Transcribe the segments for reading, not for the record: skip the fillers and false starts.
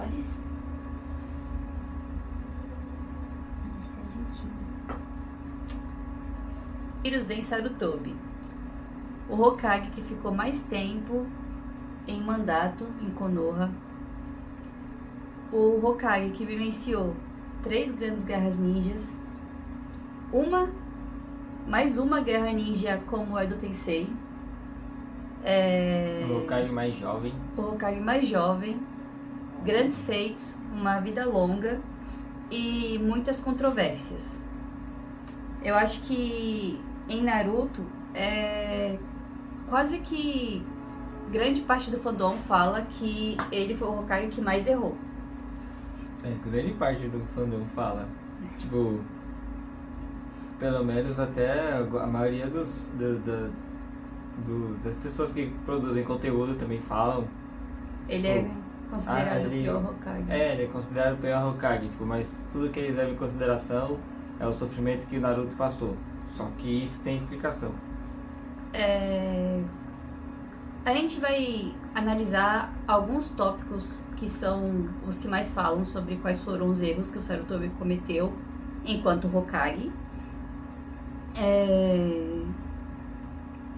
detalhes. Hiruzen Sarutobi, o Hokage que ficou mais tempo em mandato em Konoha, o Hokage que vivenciou 3 grandes guerras ninjas, mais uma guerra ninja como a do Tensei, O Hokage mais jovem. o Hokage mais jovem, grandes feitos, uma vida longa e muitas controvérsias. Eu acho que em Naruto quase que grande parte do fandom fala que ele foi o Hokage que mais errou. Grande parte do fandom fala. Tipo, pelo menos até a maioria das pessoas que produzem conteúdo também falam. Ele é considerado o pior Hokage. Ele é considerado o pior Hokage, tipo, mas tudo que eles levam em consideração é o sofrimento que o Naruto passou. Só que isso tem explicação. A gente vai analisar alguns tópicos que são os que mais falam sobre quais foram os erros que o Sarutobi cometeu enquanto Hokage.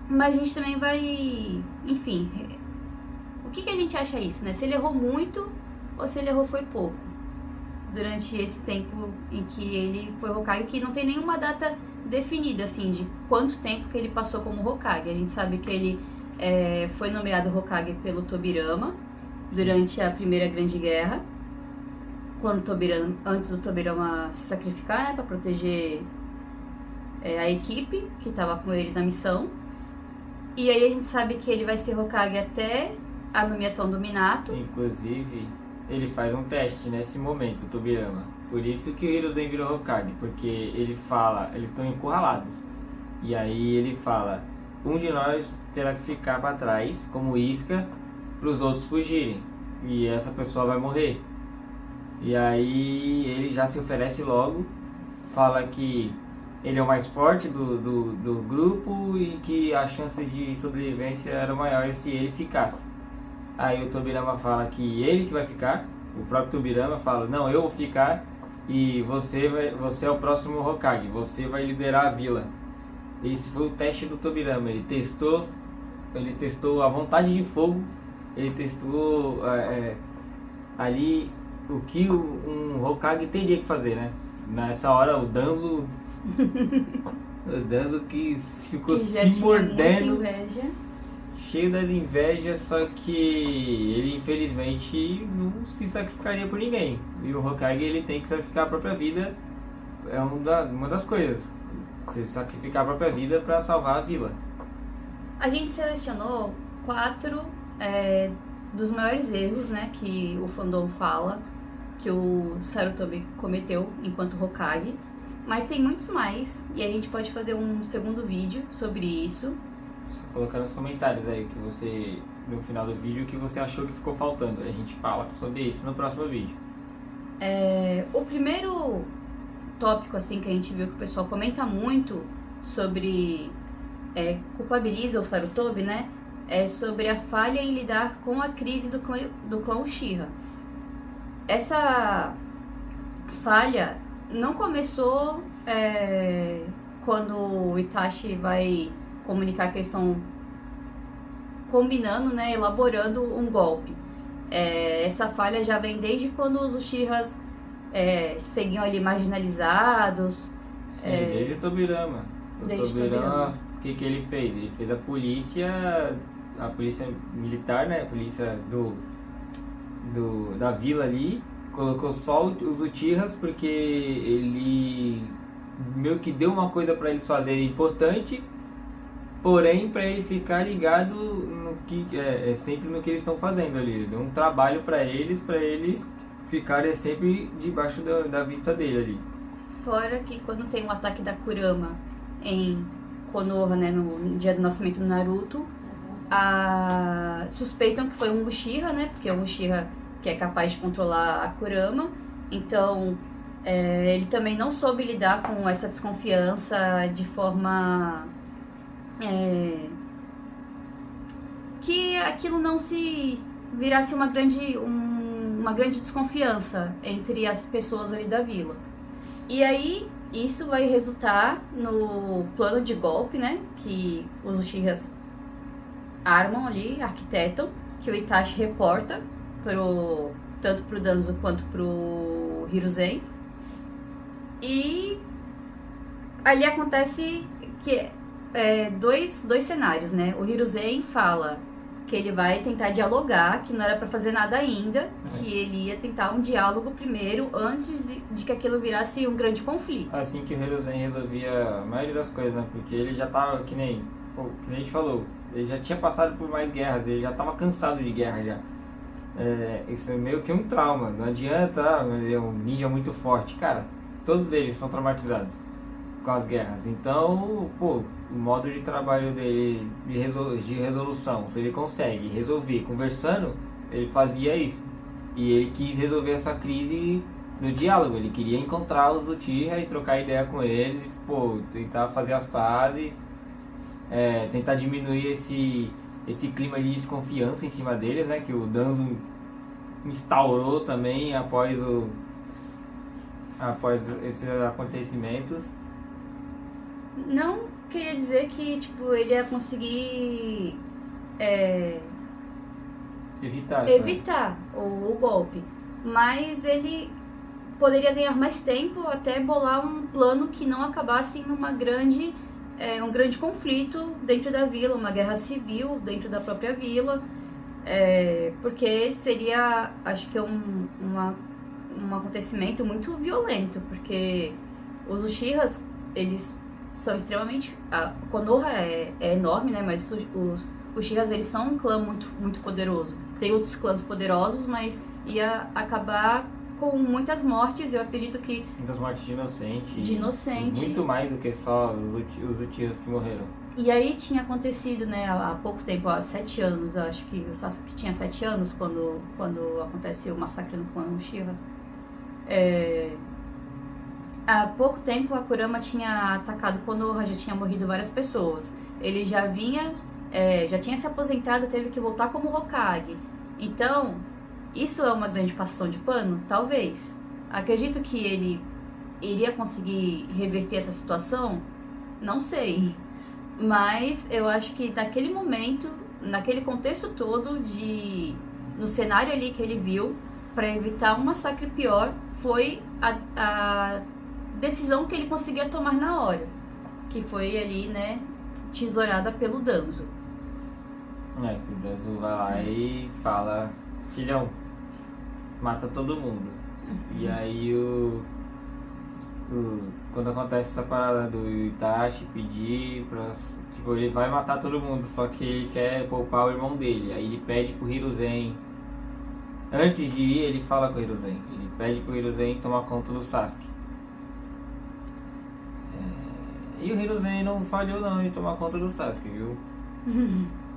Mas a gente também vai... Enfim, o que a gente acha isso, né? Se ele errou muito ou se ele errou foi pouco durante esse tempo em que ele foi Hokage, que não tem nenhuma data definida, assim, de quanto tempo que ele passou como Hokage. A gente sabe que ele foi nomeado Hokage pelo Tobirama durante a Primeira Grande Guerra, antes do Tobirama se sacrificar, né, para proteger a equipe que estava com ele na missão. E aí a gente sabe que ele vai ser Hokage até a nomeação do Minato. Inclusive, ele faz um teste nesse momento, o Tobirama. Por isso que o Hiruzen virou Hokage, porque ele fala, eles estão encurralados. E aí ele fala, um de nós terá que ficar para trás, como isca, para os outros fugirem. E essa pessoa vai morrer. E aí ele já se oferece logo, fala que ele é o mais forte do grupo e que as chances de sobrevivência eram maiores se ele ficasse. Aí o Tobirama fala que ele que vai ficar, o próprio Tobirama fala, não, eu vou ficar e você é o próximo Hokage, você vai liderar a vila. Esse foi o teste do Tobirama, ele testou a vontade de fogo, ele testou ali o que um Hokage teria que fazer, né? Nessa hora o Danzo que ficou que já se tinha mordendo, muita inveja. cheio das invejas, só que ele infelizmente não se sacrificaria por ninguém. E o Hokage ele tem que sacrificar a própria vida, é uma das coisas. Você sacrificar a própria vida para salvar a vila. A gente selecionou 4 dos maiores erros, né, que o fandom fala que o Sarutobi cometeu enquanto Hokage, mas tem muitos mais e a gente pode fazer um segundo vídeo sobre isso. Só colocar nos comentários aí que você, no final do vídeo, o que você achou que ficou faltando. A gente fala sobre isso no próximo vídeo. O primeiro tópico assim que a gente viu que o pessoal comenta muito sobre culpabiliza o Sarutobi, né? É sobre a falha em lidar com a crise do clã Uchiha. Essa falha não começou quando o Itachi vai comunicar que eles estão combinando, né, elaborando um golpe. Essa falha já vem desde quando os Uchihas seguiam ali marginalizados. Sim, desde o Tobirama. O Tobirama, o que ele fez? Ele fez a polícia militar, né, a polícia da vila ali, colocou só os Uchihas porque ele meio que deu uma coisa para eles fazerem importante, porém para ele ficar ligado no que sempre no que eles estão fazendo ali. Ele deu um trabalho para eles ficarem sempre debaixo da vista dele ali. Fora que quando tem um ataque da Kurama em Konoha, né, no dia do nascimento do Naruto, suspeitam que foi um Uchiha, né, porque é um Uchiha que é capaz de controlar a Kurama. Então ele também não soube lidar com essa desconfiança de forma que aquilo não se virasse um uma grande desconfiança entre as pessoas ali da vila. E aí, isso vai resultar no plano de golpe, né? Que os Uchihas armam ali, arquitetam, que o Itachi reporta tanto pro Danzo quanto pro Hiruzen. E ali acontece que dois cenários, né? O Hiruzen fala que ele vai tentar dialogar, que não era pra fazer nada ainda, que ele ia tentar um diálogo primeiro, antes de que aquilo virasse um grande conflito. Assim que o Hiruzen resolvia a maioria das coisas, né? Porque ele já tava, que nem a gente falou, ele já tinha passado por mais guerras, ele já tava cansado de guerra já. Isso é meio que um trauma, não adianta, mas é um ninja muito forte. Cara, todos eles são traumatizados com as guerras. Então, o modo de trabalho dele de resolução, se ele consegue resolver conversando, ele fazia isso. E ele quis resolver essa crise no diálogo. Ele queria encontrar os Uchiha e trocar ideia com eles e, tentar fazer as pazes, tentar diminuir esse clima de desconfiança em cima deles, né? Que o Danzo instaurou também após esses acontecimentos. Não queria dizer que, tipo, ele ia conseguir evitar o golpe, mas ele poderia ganhar mais tempo até bolar um plano que não acabasse em um grande conflito dentro da vila, uma guerra civil dentro da própria vila, porque seria, acho que um acontecimento muito violento, porque os Uchihas, eles são extremamente... A Konoha é enorme, né? Mas os Uchihas, eles são um clã muito, muito poderoso. Tem outros clãs poderosos, mas ia acabar com muitas mortes. Eu acredito que... Muitas mortes de inocente. De inocente. Muito mais do que só os Uchihas que morreram. E aí tinha acontecido, né, há pouco tempo, há 7 anos, eu acho que o Sasuke tinha 7 anos quando acontece o massacre no clã Uchiha. Há pouco tempo a Kurama tinha atacado Konoha, já tinha morrido várias pessoas. Ele já tinha se aposentado, teve que voltar como Hokage. Então, isso é uma grande passação de pano? Talvez. Acredito que ele iria conseguir reverter essa situação? Não sei. Mas eu acho que naquele momento, naquele contexto todo, no cenário ali que ele viu, para evitar um massacre pior, foi a decisão que ele conseguia tomar na hora, que foi ali, né, tesourada pelo Danzo. Que o Danzo vai lá e fala: filhão, mata todo mundo. E aí quando acontece essa parada do Itachi pedir pra... Tipo, ele vai matar todo mundo, só que ele quer poupar o irmão dele. Aí ele pede pro Hiruzen. Antes de ir, ele fala com o Hiruzen. Ele pede pro Hiruzen tomar conta do Sasuke. E o Hiruzen não falhou não em tomar conta do Sasuke, viu?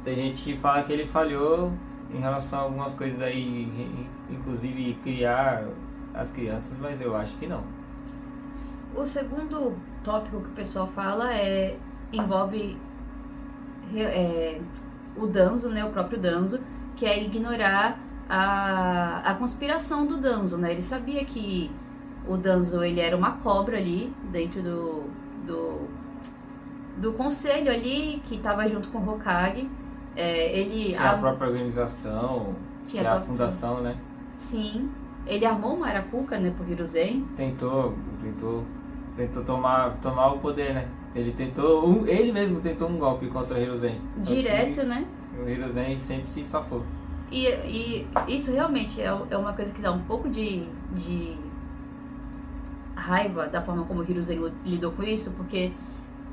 Tem gente que fala que ele falhou em relação a algumas coisas aí, inclusive criar as crianças, mas eu acho que não. O segundo tópico que o pessoal fala envolve o Danzo, né, o próprio Danzo, que é ignorar a conspiração do Danzo, né? Ele sabia que o Danzo, ele era uma cobra ali dentro do conselho ali, que estava junto com o Hokage. Tinha a própria organização, que é a fundação, né? Sim. Ele armou uma arapuca, né, pro Hiruzen. Tentou tomar o poder, né? Ele mesmo tentou um golpe contra o Hiruzen. Direto, né? O Hiruzen sempre se safou. E isso realmente é uma coisa que dá um pouco de raiva da forma como o Hiruzen lidou com isso, porque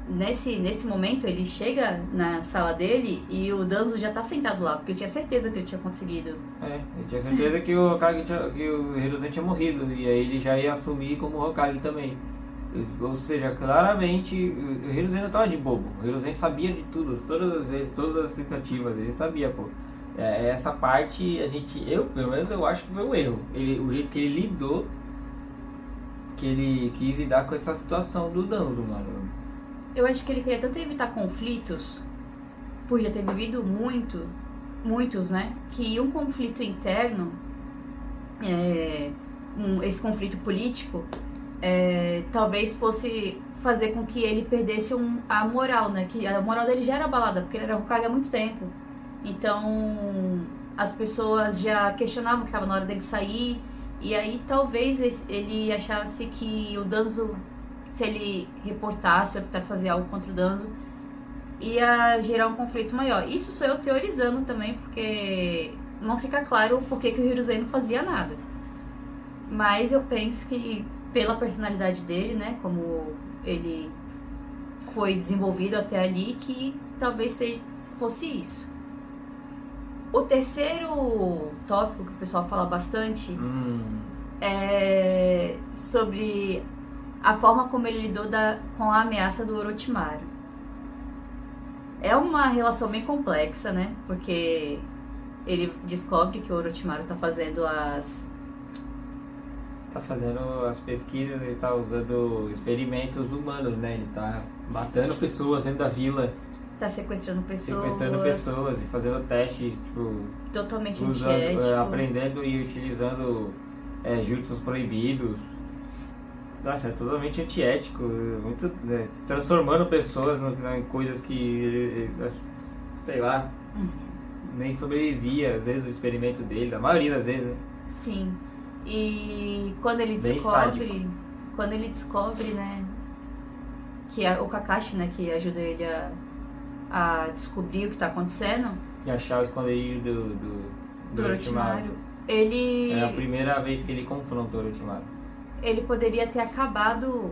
nesse momento ele chega na sala dele e o Danzo já tá sentado lá, porque eu tinha certeza que ele tinha conseguido. Eu tinha certeza que o Hiruzen tinha morrido, e aí ele já ia assumir como Hokage também. Ou seja, claramente o Hiruzen não tava de bobo. O Hiruzen sabia de tudo, todas as vezes, todas as tentativas, ele sabia, essa parte pelo menos eu acho que foi um erro. O jeito que ele lidou, que ele quis lidar com essa situação do Danzo, mano. Eu acho que ele queria tanto evitar conflitos, por já ter vivido muitos, né? Que um conflito interno esse conflito político, talvez fosse fazer com que ele perdesse a moral, né? Que a moral dele já era abalada, porque ele era Hokage há muito tempo. Então, as pessoas já questionavam que estava na hora dele sair, e aí talvez ele achasse que o Danzo, se ele reportasse ou tentasse fazer algo contra o Danzo, ia gerar um conflito maior. Isso sou eu teorizando também, porque não fica claro por que o Hiruzen não fazia nada. Mas eu penso que, pela personalidade dele, né, como ele foi desenvolvido até ali, que talvez fosse isso. O terceiro tópico que o pessoal fala bastante é sobre a forma como ele lidou com a ameaça do Orochimaru. É uma relação bem complexa, né? Porque ele descobre que o Orochimaru tá fazendo as pesquisas e tá usando experimentos humanos, né? Ele tá matando pessoas dentro da vila. Tá sequestrando pessoas e fazendo testes, tipo... Totalmente antiético. Aprendendo e utilizando jutsus proibidos. Nossa, é totalmente antiético. Muito, transformando pessoas em coisas que... sei lá... nem sobrevivia, às vezes, o experimento dele. A maioria das vezes, né? Sim. E quando ele descobre, né, que é o Kakashi, né, que ajuda ele a descobrir o que tá acontecendo. E achar o esconderijo do Orochimaru. Ele... É a primeira vez que ele confronta o Orochimaru. Ele poderia ter acabado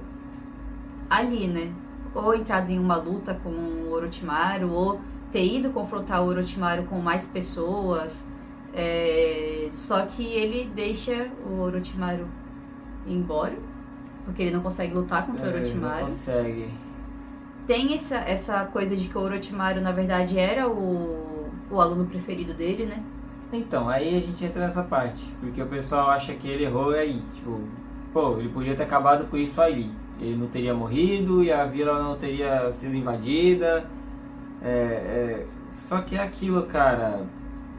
ali, né? Ou entrado em uma luta com o Orochimaru, ou ter ido confrontar o Orochimaru com mais pessoas. Só que ele deixa o Orochimaru ir embora, porque ele não consegue lutar contra o Orochimaru. Não consegue. Tem essa coisa de que o Orochimaru, na verdade, era o aluno preferido dele, né? Então, aí a gente entra nessa parte, porque o pessoal acha que ele errou aí, tipo, pô, ele podia ter acabado com isso ali. Ele não teria morrido e a vila não teria sido invadida. Só que é aquilo, cara,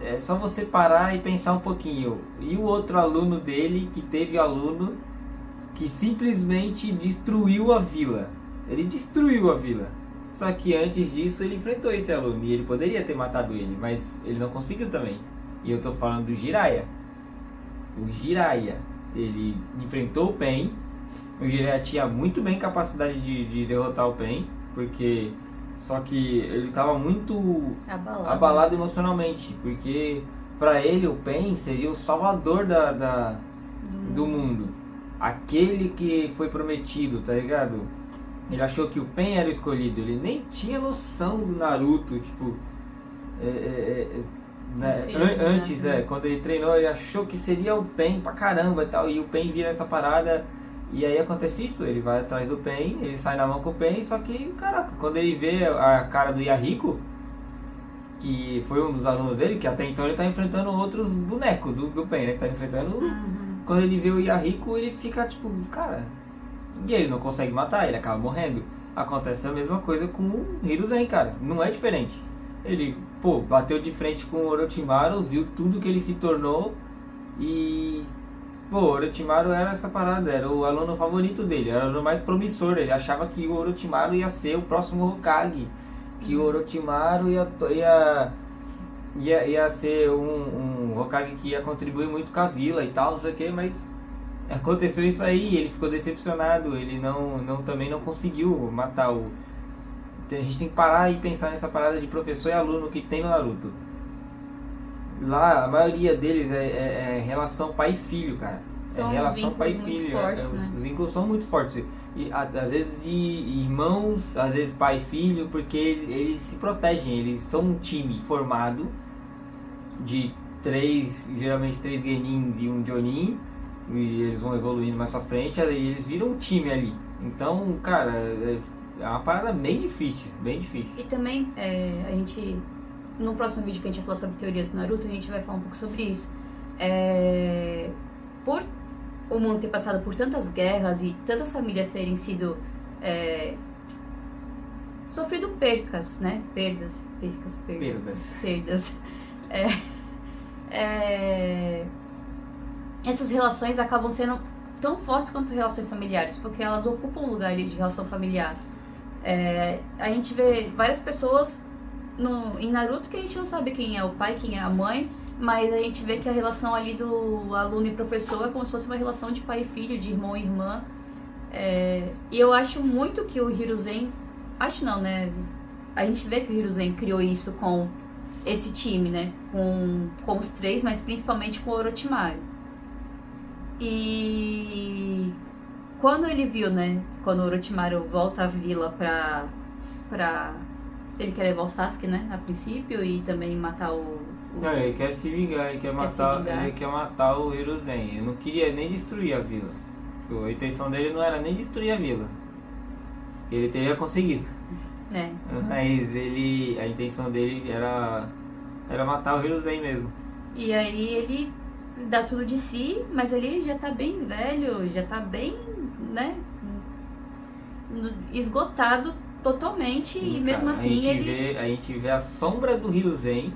é só você parar e pensar um pouquinho. E o outro aluno dele, que teve aluno que simplesmente destruiu a vila. Ele destruiu a vila. Só que antes disso ele enfrentou esse aluno e ele poderia ter matado ele, mas ele não conseguiu também. E eu tô falando do Jiraiya. O Jiraiya, ele enfrentou o Pain. O Jiraiya tinha muito bem capacidade de derrotar o Pain, porque... Só que ele tava muito abalado emocionalmente, porque pra ele o Pain seria o salvador do mundo. Aquele que foi prometido, tá ligado? Ele achou que o Pain era o escolhido, ele nem tinha noção do Naruto, tipo... antes, quando ele treinou, ele achou que seria o Pain pra caramba e tal, e o Pain vira essa parada... E aí acontece isso, ele vai atrás do Pain, ele sai na mão com o Pain, só que, caraca, quando ele vê a cara do Yahiko, que foi um dos alunos dele, que até então ele tá enfrentando outros bonecos do Pain, né? Tá enfrentando... Quando ele vê o Yahiko, ele fica tipo, cara... E ele não consegue matar, ele acaba morrendo. Acontece a mesma coisa com o Hiruzen, cara, não é diferente. Ele, bateu de frente com o Orochimaru, viu tudo que ele se tornou e... o Orochimaru era essa parada, era o aluno favorito dele, era o aluno mais promissor. Ele achava que o Orochimaru ia ser o próximo Hokage, que o Orochimaru ia ser um Hokage que ia contribuir muito com a vila e tal, não sei o que, mas aconteceu isso aí, ele ficou decepcionado, ele também não conseguiu matar o... A gente tem que parar e pensar nessa parada de professor e aluno que tem no Naruto. Lá, a maioria deles é relação pai e filho, cara. São relação pai e filho. Fortes, né? Os vínculos são muito fortes. E às vezes de irmãos, às vezes pai e filho, porque eles se protegem. Eles são um time formado de geralmente 3 Genins e um Jonin. E eles vão evoluindo mais pra frente, aí eles viram um time ali. Então, cara, é uma parada bem difícil, bem difícil. E também, a gente... No próximo vídeo que a gente vai falar sobre teorias do Naruto, a gente vai falar um pouco sobre isso. Por o mundo ter passado por tantas guerras e tantas famílias terem sido... sofrido percas, né? Perdas. essas relações acabam sendo tão fortes quanto relações familiares, porque elas ocupam um lugar ali de relação familiar. A gente vê várias pessoas em Naruto que a gente não sabe quem é o pai, quem é a mãe, mas a gente vê que a relação ali do aluno e professor é como se fosse uma relação de pai e filho, de irmão e irmã. E eu acho muito que o Hiruzen... Acho não, né? A gente vê que o Hiruzen criou isso com esse time, né? Com os três, mas principalmente com o Orochimaru. E quando ele viu, né? Quando o Orochimaru volta à vila pra... Ele quer levar o Sasuke, né? A princípio, e também matar Não, ele quer se vingar, ele quer matar o Hiruzen. Ele não queria nem destruir a vila. A intenção dele não era nem destruir a vila. Ele teria conseguido. Mas a intenção dele era matar o Hiruzen mesmo. E aí ele dá tudo de si, mas ele já tá bem velho, já tá bem, né? Esgotado totalmente. Sim, e mesmo assim a gente vê a sombra do Hiruzen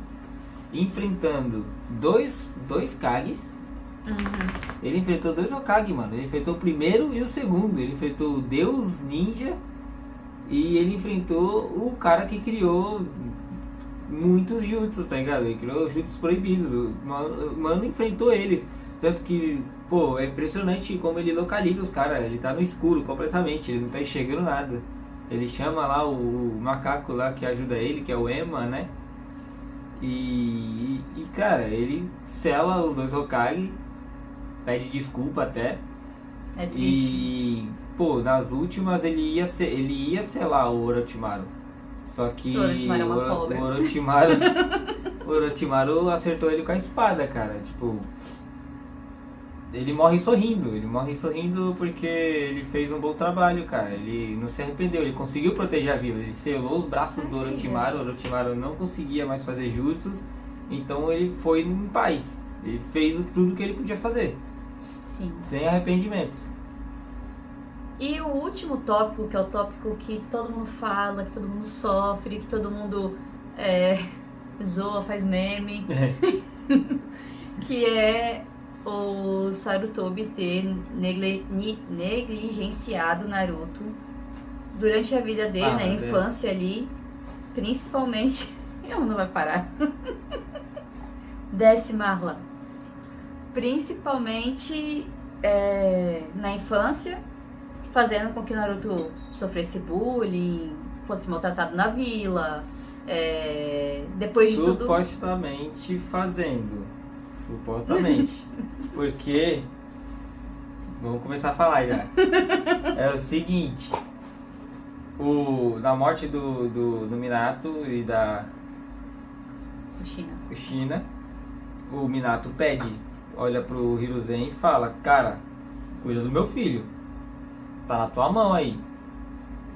enfrentando dois Kages. Ele enfrentou 2 Hokage, mano. Ele enfrentou o primeiro e o segundo. Ele enfrentou o Deus Ninja. E ele enfrentou o cara que criou muitos jutsus, tá ligado? Ele criou jutsus proibidos. O mano enfrentou eles. Tanto que, pô, é impressionante como ele localiza os caras. Ele tá no escuro completamente. Ele não tá enxergando nada. Ele chama lá o macaco lá que ajuda ele, que é o Ema, né? E cara, ele sela os 2 Hokage. Pede desculpa até. É triste. E, pô, nas últimas ele ia selar o Orochimaru. Só que o Orochimaru é uma cobra. O Orochimaru acertou ele com a espada, cara. Tipo, ele morre sorrindo porque ele fez um bom trabalho, cara. Ele não se arrependeu, ele conseguiu proteger a vila. Ele selou os braços do Orochimaru. O Orochimaru não conseguia mais fazer jutsus. Então ele foi em paz. Ele fez tudo que ele podia fazer. Sim. Sem arrependimentos. E o último tópico, que é o tópico que todo mundo fala, que todo mundo sofre, que todo mundo zoa, faz meme, que é o Sarutobi ter negligenciado Naruto durante a vida dele, na infância ali, principalmente... Ela não vai parar. Desce, Marla. Principalmente na infância, fazendo com que Naruto sofresse bullying, fosse maltratado na vila, depois de tudo... Supostamente fazendo. Supostamente. Porque... Vamos começar a falar já. É o seguinte... Na morte do Minato e da... Kushina, o Minato olha pro Hiruzen e fala: cara, cuida do meu filho, tá na tua mão aí.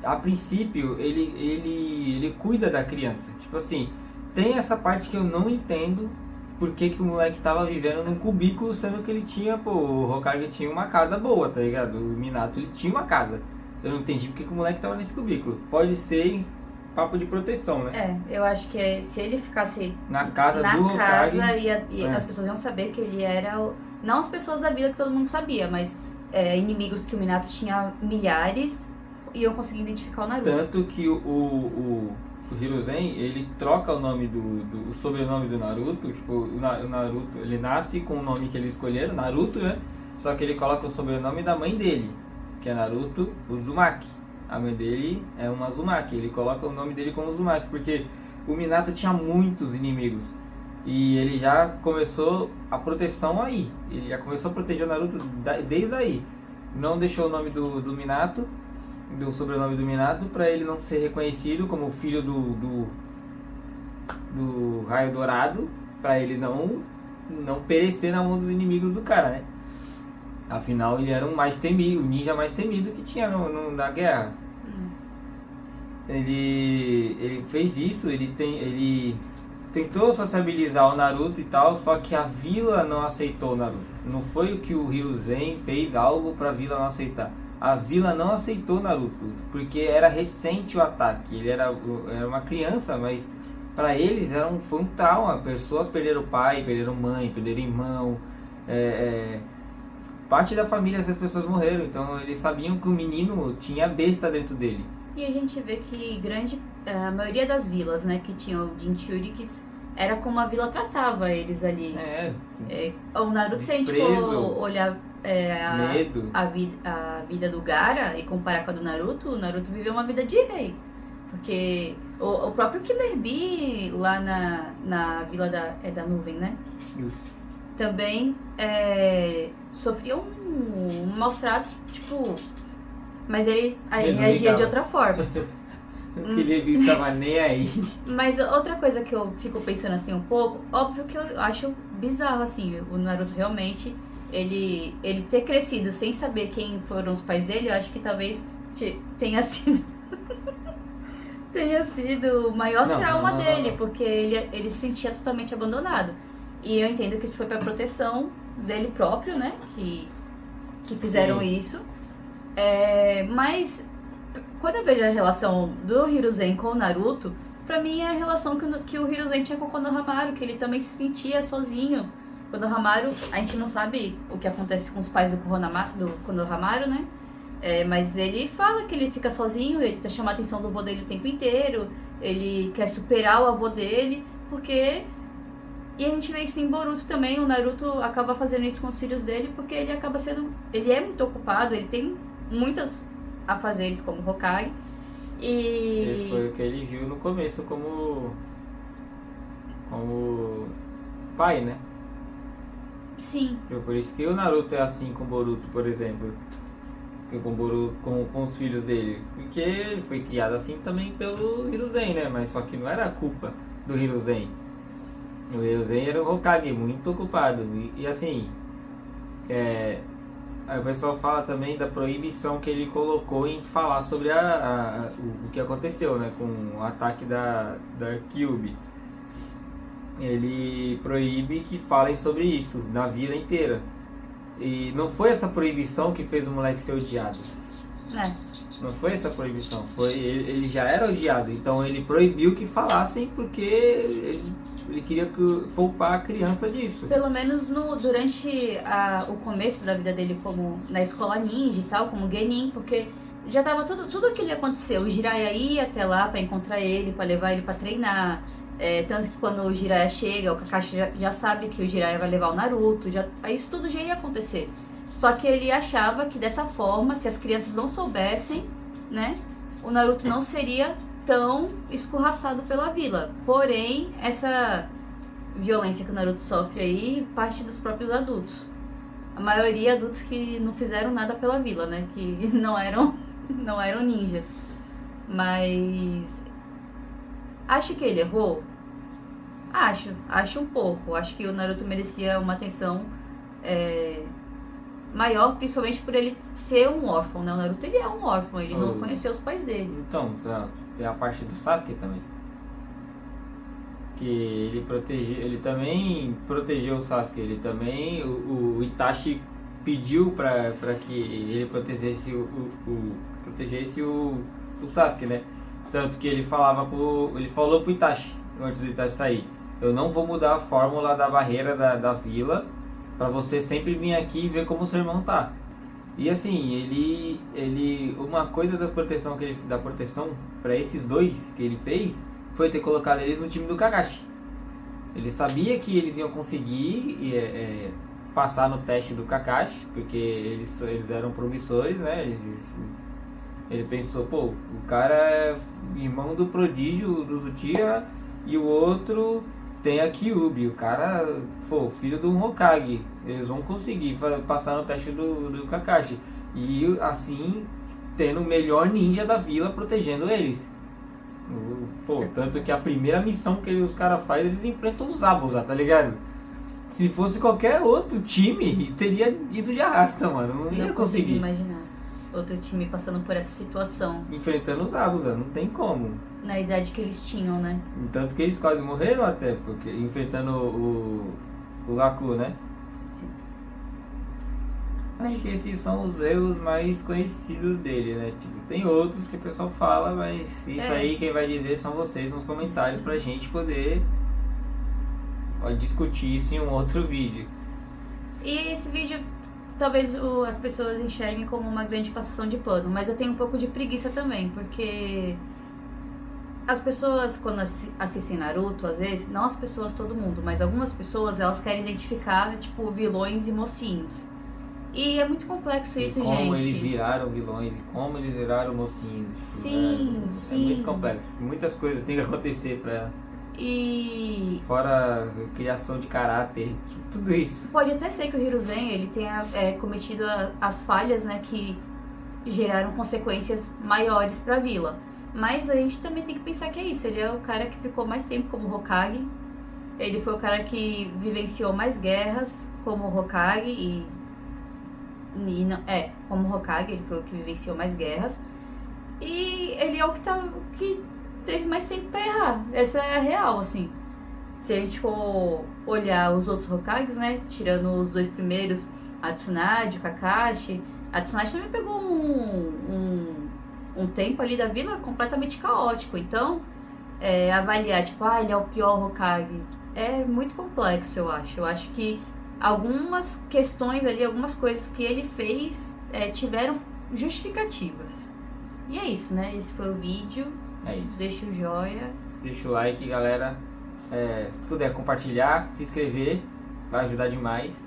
A princípio ele cuida da criança. Tipo assim, tem essa parte que eu não entendo. Por que o moleque tava vivendo num cubículo, sendo que ele tinha, o Hokage tinha uma casa boa, tá ligado? O Minato, ele tinha uma casa. Eu não entendi porque o moleque tava nesse cubículo. Pode ser papo de proteção, né? Eu acho que se ele ficasse na casa do Hokage, as pessoas iam saber que ele era... Não as pessoas da vila que todo mundo sabia, mas inimigos que o Minato tinha milhares iam conseguir identificar o Naruto. Tanto que o Hiruzen, ele troca o nome o sobrenome do Naruto. Tipo, o Naruto, ele nasce com o nome que eles escolheram, Naruto, né? Só que ele coloca o sobrenome da mãe dele, que é Naruto Uzumaki. A mãe dele é uma Uzumaki. Ele coloca o nome dele como Uzumaki, porque o Minato tinha muitos inimigos. E ele já começou a proteção aí. Ele já começou a proteger o Naruto desde aí. Não deixou o nome do Minato, do sobrenome do Minato, para ele não ser reconhecido como filho do Raio Dourado, para ele não perecer na mão dos inimigos do cara, né? Afinal, ele era o ninja mais temido que tinha na guerra. Ele fez isso, ele tentou sociabilizar o Naruto e tal, só que a vila não aceitou o Naruto. Não foi o que o Hiruzen fez algo pra vila não aceitar. A vila não aceitou Naruto, porque era recente o ataque. Ele era uma criança, mas pra eles foi um trauma. Pessoas perderam pai, perderam mãe, perderam irmão. parte da família essas pessoas morreram, então eles sabiam que o menino tinha besta dentro dele. E a gente vê que a maioria das vilas, né, que tinham Jinchurikis, era como a vila tratava eles ali. O Naruto, se a gente for olhar medo. A vida do Gaara e comparar com a do Naruto, o Naruto viveu uma vida de rei. Porque o próprio Killer Bee lá na vila da nuvem, né? Isso. Também sofria maus tratos, tipo... Mas ele reagia de outra forma. O Killer Bee tava nem aí. Mas outra coisa que eu fico pensando assim um pouco, óbvio que eu acho bizarro, assim, o Naruto realmente, ele ter crescido sem saber quem foram os pais dele, eu acho que talvez tenha sido... tenha sido o maior trauma dele, porque ele se sentia totalmente abandonado. E eu entendo que isso foi pra proteção dele próprio, né? Que fizeram isso. Mas quando eu vejo a relação do Hiruzen com o Naruto, pra mim é a relação que o Hiruzen tinha com o Konohamaru, que ele também se sentia sozinho. O Konohamaru, a gente não sabe o que acontece com os pais do Konohamaru, né? Mas ele fala que ele fica sozinho, ele tá chamando a atenção do avô dele o tempo inteiro, ele quer superar o avô dele, porque... E a gente vê isso em Boruto também, o Naruto acaba fazendo isso com os filhos dele, porque ele acaba sendo... Ele é muito ocupado, ele tem muitos afazeres como Hokage, e... Foi o que ele viu no começo como pai, né? Sim. Por isso que o Naruto é assim com o Boruto, por exemplo. Com os filhos dele. Porque ele foi criado assim também pelo Hiruzen, né? Mas só que não era a culpa do Hiruzen. O Hiruzen era um Hokage muito ocupado. E assim, aí o pessoal fala também da proibição que ele colocou em falar sobre o que aconteceu, né? Com o ataque da Kyuubi. Ele proíbe que falem sobre isso na vila inteira. E não foi essa proibição que fez o moleque ser odiado. Não foi essa proibição. Ele já era odiado. Então ele proibiu que falassem porque ele queria poupar a criança disso. Pelo menos durante o começo da vida dele como na escola ninja e tal, como Genin, porque já tava tudo aquilo que aconteceu. O Jiraiya ia até lá pra encontrar ele, pra levar ele pra treinar. Tanto que quando o Jiraiya chega, o Kakashi já sabe que o Jiraiya vai levar o Naruto, isso tudo já ia acontecer. Só que ele achava que dessa forma, se as crianças não soubessem, né, o Naruto não seria tão escorraçado pela vila. Porém, essa violência que o Naruto sofre aí parte dos próprios adultos. A maioria adultos que não fizeram nada pela vila, né, que não eram ninjas. Mas... Acho que ele errou? Acho um pouco. Acho que o Naruto merecia uma atenção maior, principalmente por ele ser um órfão, né? O Naruto, ele é um órfão, ele não conheceu os pais dele. Então, tem a parte do Sasuke também. Que ele também protegeu o Sasuke. Ele também, o Itachi pediu pra que ele protegesse o Sasuke, né? Tanto que ele falou pro Itachi, antes do Itachi sair: eu não vou mudar a fórmula da barreira da vila pra você sempre vir aqui e ver como o seu irmão tá. E assim, uma coisa da proteção pra esses dois que ele fez foi ter colocado eles no time do Kakashi. Ele sabia que eles iam conseguir passar no teste do Kakashi, porque eles eram promissores, né? Ele pensou, o cara é irmão do prodígio do Uchiha e o outro tem a Kyuubi. O cara, filho de um Hokage. Eles vão conseguir passar no teste do Kakashi. E assim, tendo o melhor ninja da vila protegendo eles. Tanto que a primeira missão que os caras fazem, eles enfrentam os Zabuza, tá ligado? Se fosse qualquer outro time, teria ido de arrasta, mano. Não ia conseguir imaginar outro time passando por essa situação. Enfrentando os Zabuza, não tem como. Na idade que eles tinham, né? Tanto que eles quase morreram até, porque enfrentando o Gaku, né? Sim. Acho que esses são os erros mais conhecidos dele, né? Tipo, tem outros que o pessoal fala, mas isso aí quem vai dizer são vocês nos comentários pra gente poder discutir isso em um outro vídeo. E esse vídeo talvez as pessoas enxerguem como uma grande passação de pano, mas eu tenho um pouco de preguiça também, porque as pessoas, quando assistem Naruto, às vezes, não as pessoas, todo mundo, mas algumas pessoas, elas querem identificar, tipo, vilões e mocinhos. E é muito complexo isso, e como gente. eles viraram vilões e como eles viraram mocinhos. Sim, É sim. muito complexo. Muitas coisas têm que acontecer pra... E Fora criação de caráter, tipo, tudo isso. pode até ser que o Hiruzen, ele tenha cometido as falhas, né, que geraram consequências maiores pra vila. Mas a gente também tem que pensar que é isso. Ele é o cara que ficou mais tempo como Hokage. Ele foi o cara que vivenciou mais guerras como Hokage como Hokage, ele foi o que vivenciou mais guerras. E ele é o que teve mais tempo pra errar. Essa é a real, assim. Se a gente for olhar os outros Hokages, né? Tirando os dois primeiros, a Tsunade, o Kakashi. A Tsunade também pegou um tempo ali da vila completamente caótico. Então, avaliar, tipo, ele é o pior Hokage, é muito complexo, eu acho. Eu acho que algumas questões ali, algumas coisas que ele fez tiveram justificativas. E é isso, né? Esse foi o vídeo. É isso. Deixa o joia. Deixa o like, galera. Se puder compartilhar, se inscrever, vai ajudar demais.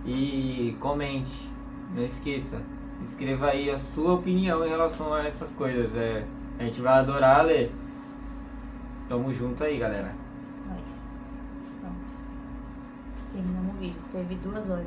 E comente, não esqueça. Escreva aí a sua opinião em relação a essas coisas. A gente vai adorar ler. Tamo junto aí, galera. Pronto. Terminamos o vídeo. Teve 2 horas.